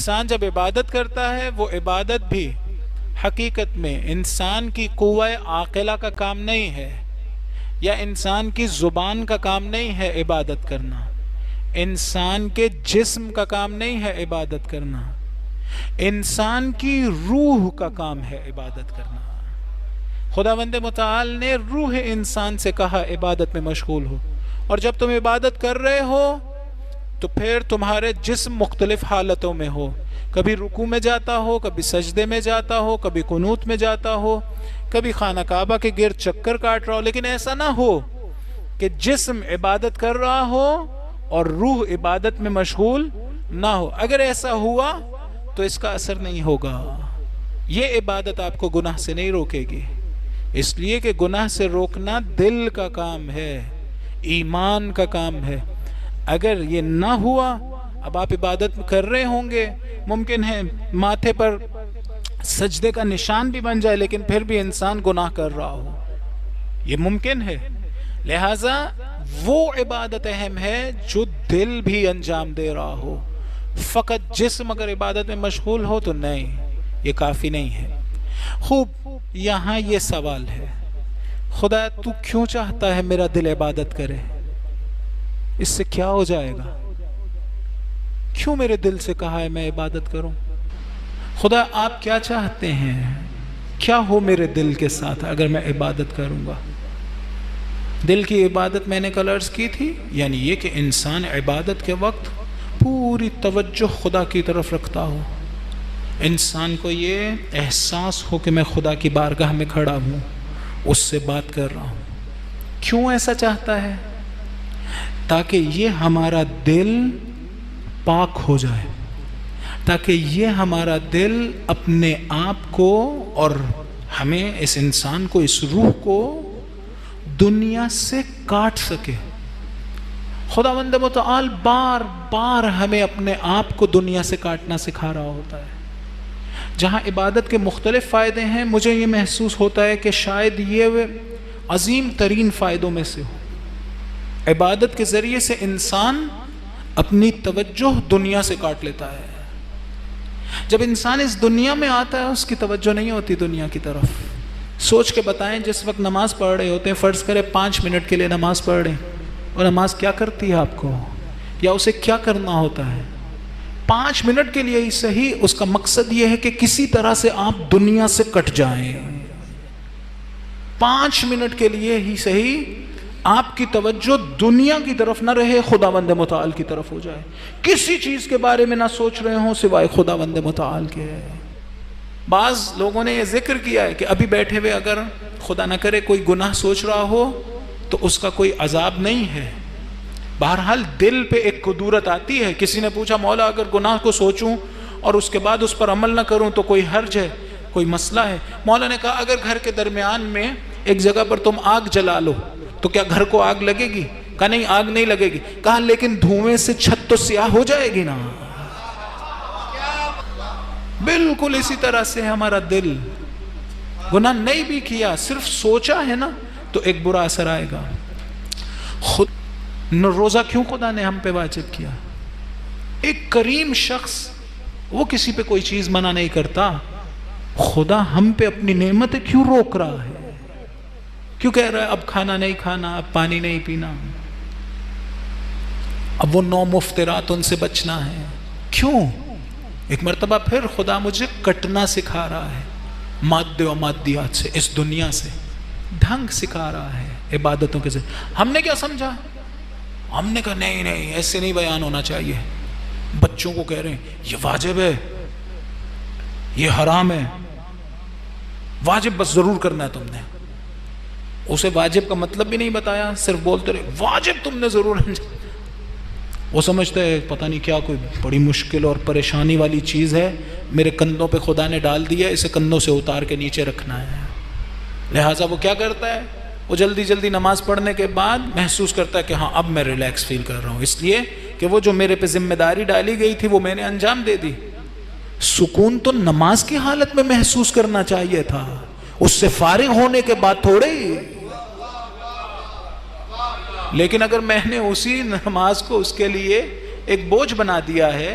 انسان جب عبادت کرتا ہے وہ عبادت بھی حقیقت میں انسان کی قوہ عاقلہ کا کام نہیں ہے، یا انسان کی زبان کا کام نہیں ہے عبادت کرنا، انسان کے جسم کا کام نہیں ہے عبادت کرنا، انسان کی روح کا کام ہے عبادت کرنا۔ خداوند متعال نے روح انسان سے کہا عبادت میں مشغول ہو، اور جب تم عبادت کر رہے ہو تو پھر تمہارے جسم مختلف حالتوں میں ہو، کبھی رکوع میں جاتا ہو، کبھی سجدے میں جاتا ہو، کبھی قنوت میں جاتا ہو، کبھی خانہ کعبہ کے گرد چکر کاٹ رہا ہو، لیکن ایسا نہ ہو کہ جسم عبادت کر رہا ہو اور روح عبادت میں مشغول نہ ہو۔ اگر ایسا ہوا تو اس کا اثر نہیں ہوگا، یہ عبادت آپ کو گناہ سے نہیں روکے گی، اس لیے کہ گناہ سے روکنا دل کا کام ہے، ایمان کا کام ہے۔ اگر یہ نہ ہوا، اب آپ عبادت کر رہے ہوں گے، ممکن ہے ماتھے پر سجدے کا نشان بھی بن جائے لیکن پھر بھی انسان گناہ کر رہا ہو، یہ ممکن ہے۔ لہٰذا وہ عبادت اہم ہے جو دل بھی انجام دے رہا ہو، فقط جسم اگر عبادت میں مشغول ہو تو نہیں، یہ کافی نہیں ہے۔ خوب، یہاں یہ سوال ہے، خدا تو کیوں چاہتا ہے میرا دل عبادت کرے؟ اس سے کیا ہو جائے گا؟ کیوں میرے دل سے کہا ہے میں عبادت کروں؟ خدا آپ کیا چاہتے ہیں؟ کیا ہو میرے دل کے ساتھ اگر میں عبادت کروں گا؟ دل کی عبادت میں نے کل عرض کی تھی، یعنی یہ کہ انسان عبادت کے وقت پوری توجہ خدا کی طرف رکھتا ہو، انسان کو یہ احساس ہو کہ میں خدا کی بارگاہ میں کھڑا ہوں، اس سے بات کر رہا ہوں۔ کیوں ایسا چاہتا ہے؟ تاکہ یہ ہمارا دل پاک ہو جائے، تاکہ یہ ہمارا دل اپنے آپ کو اور ہمیں، اس انسان کو، اس روح کو دنیا سے کاٹ سکے۔ خداوند متعال بار بار ہمیں اپنے آپ کو دنیا سے کاٹنا سکھا رہا ہوتا ہے۔ جہاں عبادت کے مختلف فائدے ہیں، مجھے یہ محسوس ہوتا ہے کہ شاید یہ عظیم ترین فائدوں میں سے ہو۔ عبادت کے ذریعے سے انسان اپنی توجہ دنیا سے کاٹ لیتا ہے۔ جب انسان اس دنیا میں آتا ہے اس کی توجہ نہیں ہوتی دنیا کی طرف۔ سوچ کے بتائیں، جس وقت نماز پڑھ رہے ہوتے ہیں، فرض کریں 5 منٹ کے لیے نماز پڑھ رہے ہیں، اور نماز کیا کرتی ہے آپ کو، یا اسے کیا کرنا ہوتا ہے؟ 5 منٹ کے لیے ہی صحیح، اس کا مقصد یہ ہے کہ کسی طرح سے آپ دنیا سے کٹ جائیں۔ 5 منٹ کے لیے ہی صحیح آپ کی توجہ دنیا کی طرف نہ رہے، خداوند متعال کی طرف ہو جائے، کسی چیز کے بارے میں نہ سوچ رہے ہوں سوائے خداوند متعال کے۔ بعض لوگوں نے یہ ذکر کیا ہے کہ ابھی بیٹھے ہوئے اگر خدا نہ کرے کوئی گناہ سوچ رہا ہو تو اس کا کوئی عذاب نہیں ہے، بہرحال دل پہ ایک قدورت آتی ہے۔ کسی نے پوچھا مولا اگر گناہ کو سوچوں اور اس کے بعد اس پر عمل نہ کروں تو کوئی حرج ہے، کوئی مسئلہ ہے؟ مولا نے کہا اگر گھر کے درمیان میں ایک جگہ پر تم آگ جلا لو تو کیا گھر کو آگ لگے گی؟ کہا نہیں، آگ نہیں لگے گی۔ کہا لیکن دھوئیں سے چھت تو سیاہ ہو جائے گی نا۔ بالکل اسی طرح سے ہمارا دل، گناہ نہیں بھی کیا، صرف سوچا ہے نا تو ایک برا اثر آئے گا۔ خود روزہ کیوں خدا نے ہم پہ واجب کیا؟ ایک کریم شخص، وہ کسی پہ کوئی چیز منع نہیں کرتا، خدا ہم پہ اپنی نعمتیں کیوں روک رہا ہے؟ کیوں کہہ رہا ہے اب کھانا نہیں کھانا، اب پانی نہیں پینا، اب وہ 9 مفطرات ان سے بچنا ہے؟ کیوں؟ ایک مرتبہ پھر خدا مجھے کٹنا سکھا رہا ہے، مادے و مادیات سے، اس دنیا سے ڈھنگ سکھا رہا ہے عبادتوں کے ذریعے۔ ہم نے کیا سمجھا؟ ہم نے کہا نہیں نہیں ایسے نہیں بیان ہونا چاہیے۔ بچوں کو کہہ رہے ہیں یہ واجب ہے، یہ حرام ہے، واجب بس ضرور کرنا ہے تم نے۔ اسے واجب کا مطلب بھی نہیں بتایا، صرف بولتے رہے واجب تم نے ضرور انجام۔ وہ سمجھتا ہے پتہ نہیں کیا کوئی بڑی مشکل اور پریشانی والی چیز ہے، میرے کندھوں پہ خدا نے ڈال دیا، اسے کندھوں سے اتار کے نیچے رکھنا ہے۔ لہٰذا وہ کیا کرتا ہے؟ وہ جلدی جلدی نماز پڑھنے کے بعد محسوس کرتا ہے کہ ہاں اب میں ریلیکس فیل کر رہا ہوں، اس لیے کہ وہ جو میرے پہ ذمہ داری ڈالی گئی تھی وہ میں نے انجام دے دی۔ سکون تو نماز کی حالت میں محسوس کرنا چاہیے تھا، اس سے فارغ ہونے کے بعد تھوڑے ہی۔ لیکن اگر میں نے اسی نماز کو اس کے لیے ایک بوجھ بنا دیا ہے،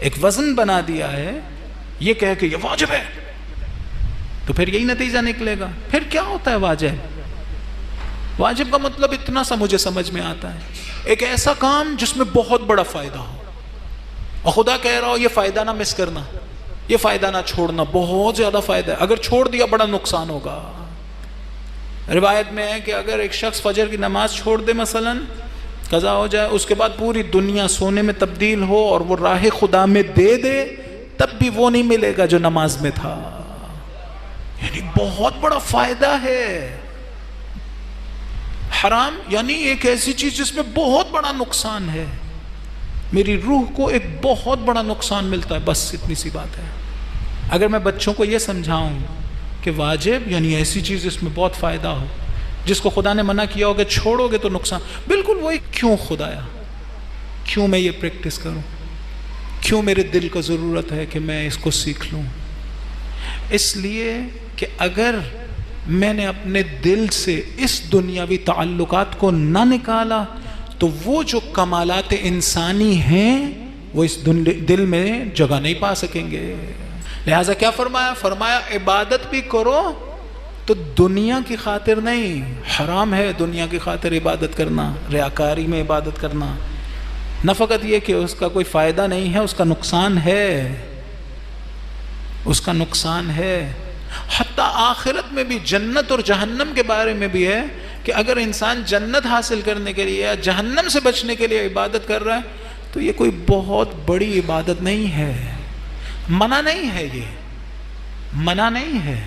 ایک وزن بنا دیا ہے یہ کہہ کہ یہ واجب ہے، تو پھر یہی نتیجہ نکلے گا. پھر کیا ہوتا ہے واجب؟ واجب کا مطلب اتنا سا مجھے سمجھ میں آتا ہے، ایک ایسا کام جس میں بہت بڑا فائدہ ہو، اور خدا کہہ رہا ہو یہ فائدہ نہ مس کرنا، یہ فائدہ نہ چھوڑنا، بہت زیادہ فائدہ ہے، اگر چھوڑ دیا بڑا نقصان ہوگا. روایت میں ہے کہ اگر ایک شخص فجر کی نماز چھوڑ دے مثلا، قضا ہو جائے، اس کے بعد پوری دنیا سونے میں تبدیل ہو اور وہ راہ خدا میں دے دے، تب بھی وہ نہیں ملے گا جو نماز میں تھا. یعنی بہت بڑا فائدہ ہے. حرام یعنی ایک ایسی چیز جس میں بہت بڑا نقصان ہے، میری روح کو ایک بہت بڑا نقصان ملتا ہے، بس اتنی سی بات ہے. اگر میں بچوں کو یہ سمجھاؤں کہ واجب یعنی ایسی چیز جس میں بہت فائدہ ہو، جس کو خدا نے منع کیا ہو کہ چھوڑو گے تو نقصان، بالکل وہی کیوں خدایا، کیوں میں یہ پریکٹس کروں، کیوں میرے دل کو ضرورت ہے کہ میں اس کو سیکھ لوں؟ اس لیے کہ اگر میں نے اپنے دل سے اس دنیاوی تعلقات کو نہ نکالا تو وہ جو کمالات انسانی ہیں وہ اس دل میں جگہ نہیں پا سکیں گے. لہٰذا کیا فرمایا؟ فرمایا عبادت بھی کرو تو دنیا کی خاطر نہیں. حرام ہے دنیا کی خاطر عبادت کرنا، ریاکاری میں عبادت کرنا. نہ فقط یہ کہ اس کا کوئی فائدہ نہیں ہے، اس کا نقصان ہے، اس کا نقصان ہے. حتیٰ آخرت میں بھی جنت اور جہنم کے بارے میں بھی ہے کہ اگر انسان جنت حاصل کرنے کے لیے یا جہنم سے بچنے کے لیے عبادت کر رہا ہے تو یہ کوئی بہت بڑی عبادت نہیں ہے. منع نہیں ہے، یہ منع نہیں ہے.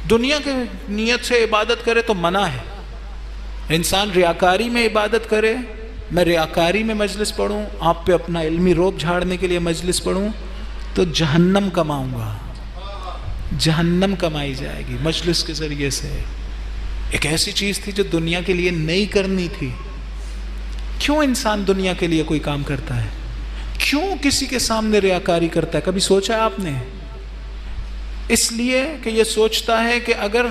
دنیا کے نیت سے عبادت کرے تو منع ہے. انسان ریاکاری میں عبادت کرے، میں ریاکاری میں مجلس پڑھوں، آپ پہ اپنا علمی روب جھاڑنے کے لیے مجلس پڑھوں تو جہنم کماؤں گا، جہنم کمائی جائے گی مجلس کے ذریعے سے. ایک ایسی چیز تھی جو دنیا کے لیے نہیں کرنی تھی. کیوں انسان دنیا کے لیے کوئی کام کرتا ہے؟ کیوں کسی کے سامنے ریاکاری کرتا ہے؟ کبھی سوچا آپ نے؟ اس لیے کہ یہ سوچتا ہے کہ اگر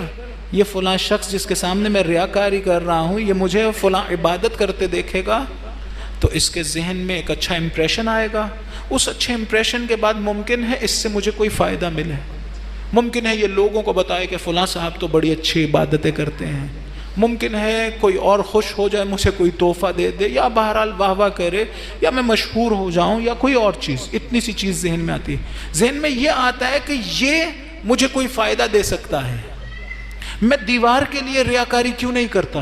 یہ فلاں شخص جس کے سامنے میں ریاکاری کر رہا ہوں یہ مجھے فلاں عبادت کرتے دیکھے گا تو اس کے ذہن میں ایک اچھا امپریشن آئے گا. اس اچھے امپریشن کے بعد ممکن ہے اس سے مجھے کوئی فائدہ ملے، ممکن ہے یہ لوگوں کو بتائے کہ فلاں صاحب تو بڑی اچھی عبادتیں کرتے ہیں، ممکن ہے کوئی اور خوش ہو جائے، مجھے کوئی تحفہ دے دے، یا بہرحال واہ واہ کرے، یا میں مشہور ہو جاؤں، یا کوئی اور چیز. اتنی سی چیز ذہن میں آتی ہے. ذہن میں یہ آتا ہے کہ یہ مجھے کوئی فائدہ دے سکتا ہے. میں دیوار کے لیے ریاکاری کیوں نہیں کرتا؟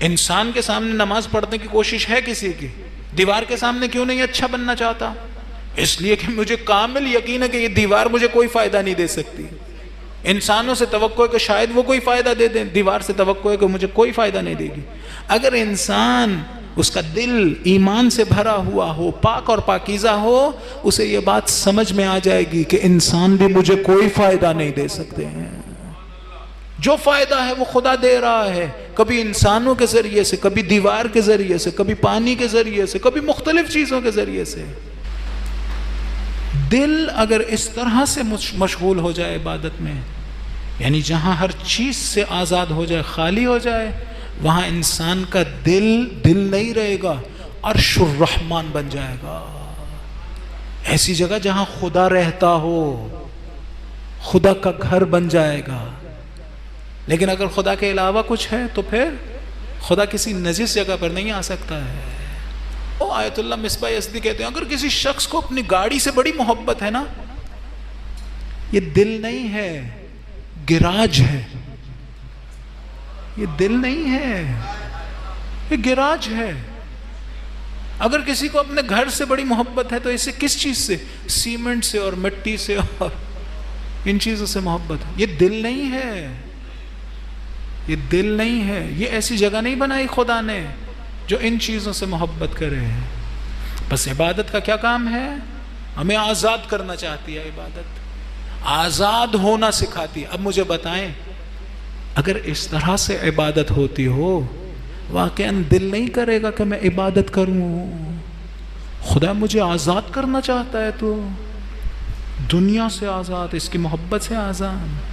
انسان کے سامنے نماز پڑھنے کی کوشش ہے کسی کی، دیوار کے سامنے کیوں نہیں اچھا بننا چاہتا؟ اس لیے کہ مجھے کامل یقین ہے کہ یہ دیوار مجھے کوئی فائدہ نہیں دے سکتی. انسانوں سے توقع ہے کہ شاید وہ کوئی فائدہ دے دیں، دیوار سے توقع ہے کہ مجھے کوئی فائدہ نہیں دے گی. اگر انسان اس کا دل ایمان سے بھرا ہوا ہو، پاک اور پاکیزہ ہو، اسے یہ بات سمجھ میں آ جائے گی کہ انسان بھی مجھے کوئی فائدہ نہیں دے سکتے ہیں. جو فائدہ ہے وہ خدا دے رہا ہے، کبھی انسانوں کے ذریعے سے، کبھی دیوار کے ذریعے سے، کبھی پانی کے ذریعے سے، کبھی مختلف چیزوں کے ذریعے سے. دل اگر اس طرح سے مشغول ہو جائے عبادت میں، یعنی جہاں ہر چیز سے آزاد ہو جائے، خالی ہو جائے، وہاں انسان کا دل نہیں رہے گا، عرش الرحمن بن جائے گا. ایسی جگہ جہاں خدا رہتا ہو، خدا کا گھر بن جائے گا. لیکن اگر خدا کے علاوہ کچھ ہے تو پھر خدا کسی نجس جگہ پر نہیں آ سکتا ہے. آیت اللہ مصباح یزدی کہتے ہیں اگر کسی شخص کو اپنی گاڑی سے بڑی محبت ہے نا، یہ دل نہیں ہے، گراج ہے. یہ دل نہیں ہے، یہ گراج ہے. اگر کسی کو اپنے گھر سے بڑی محبت ہے تو اسے کس چیز سے؟ سیمنٹ سے اور مٹی سے اور ان چیزوں سے محبت ہے. یہ دل نہیں ہے، یہ دل نہیں ہے. یہ ایسی جگہ نہیں بنائی خدا نے جو ان چیزوں سے محبت کرے. بس عبادت کا کیا کام ہے؟ ہمیں آزاد کرنا چاہتی ہے عبادت، آزاد ہونا سکھاتی ہے. اب مجھے بتائیں اگر اس طرح سے عبادت ہوتی ہو، واقعاً دل نہیں کرے گا کہ میں عبادت کروں. خدا مجھے آزاد کرنا چاہتا ہے، تو دنیا سے آزاد، اس کی محبت سے آزاد.